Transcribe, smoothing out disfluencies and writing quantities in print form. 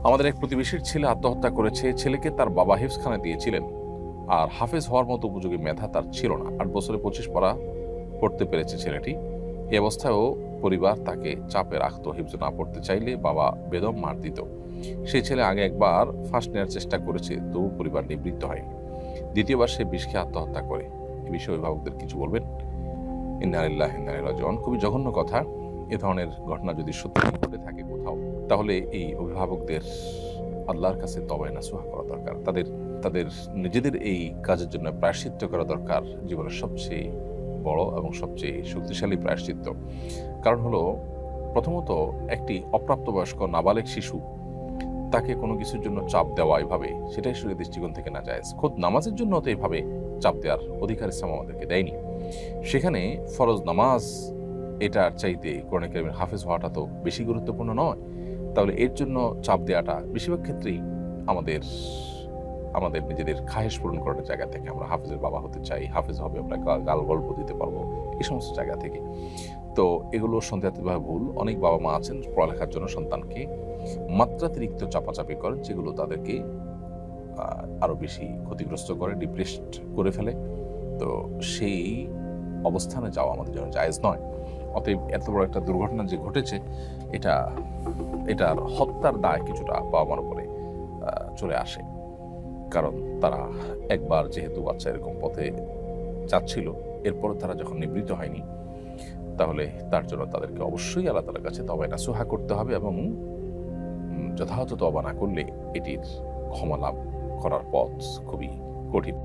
আমাদের এক প্রতিবেশীর ছেলে আত্মহত্যা করেছে। ছেলেকে তার বাবা হিফজখানা দিয়েছিলেন, আর হাফেজ হওয়ার মতো উপযোগী মেধা তার ছিল না। 8 বছরে 25 পারা পড়তে পেরেছে ছেলেটি। এই অবস্থায়ও পরিবার তাকে চাপে রাখত। হিফজ না পড়তে চাইলে বাবা বেদম মার দিত। সেই ছেলে আগে একবার ফাঁস নেওয়ার চেষ্টা করেছে, তবু পরিবার নিবৃত্ত হয়নি। দ্বিতীয়বার সে বিষ খেয়ে আত্মহত্যা করে। এ বিষয়ে অভিভাবকদের কিছু বলবেন? ইন্না লিল্লাহি ওয়া ইন্না ইলাইহি রাজিউন। খুবই জঘন্য কথা। এ ধরনের ঘটনা যদি সত্যি ঘটে থাকে কোথাও, তাহলে এই অভিভাবকদের আল্লাহর কাছে তওবায়ে নাসুহা করা দরকার। তাদের তাদের নিজেদের এই কাজের জন্য প্রায়শ্চিত্ত করা দরকার, জীবনের সবচেয়ে বড় এবং সবচেয়ে শক্তিশালী প্রায়শ্চিত্ত। কারণ হলো, প্রথমত, একটি অপ্রাপ্তবয়স্ক নাবালেগ শিশু, তাকে কোনো কিছুর জন্য চাপ দেওয়া এভাবে, সেটাই শরীয়তের দৃষ্টিকোণ থেকে নাজায়েজ। খোদ নামাজের জন্য তো এভাবে চাপ দেওয়ার অধিকার ইসলাম আমাদেরকে দেয়নি। সেখানে ফরজ নামাজ এটার চাইতে কোরআন কারীমের হাফেজ হওয়াটা তো বেশি গুরুত্বপূর্ণ নয়? তাহলে এর জন্য চাপ দেওয়াটা বেশিরভাগ ক্ষেত্রেই আমাদের আমাদের নিজেদের খাহেশ পূরণ করার জায়গা থেকে, আমরা হাফেজের বাবা হতে চাই, হাফেজ হবে, আমরা গাল গল্প দিতে পারবো, এই সমস্ত জায়গা থেকে। তো এগুলো সন্দেহাতীতভাবে ভুল। অনেক বাবা মা আছেন পড়ালেখার জন্য সন্তানকে মাত্রাতিরিক্ত চাপাচাপি করেন, যেগুলো তাদেরকে আরো বেশি ক্ষতিগ্রস্ত করে, ডিপ্রেসড করে ফেলে। তো সেই অবস্থানে যাওয়া আমাদের জন্য জায়েজ নয়। অতএব এত বড় একটা দুর্ঘটনা যে ঘটেছে, এটা এটার হত্যার দায় কিছুটা বাবা মার উপরে চলে আসে। কারণ তারা একবার যেহেতু বাচ্চা এরকম পথে যাচ্ছিল, এরপর তারা যখন নিবৃত্ত হয়নি, তাহলে তার জন্য তাদেরকে অবশ্যই আল্লাহ তাআলার কাছে তওবায়ে নাসুহা করতে হবে, এবং যথাযথ তওবা না করলে এটির ক্ষমা লাভ করার পথ খুবই কঠিন।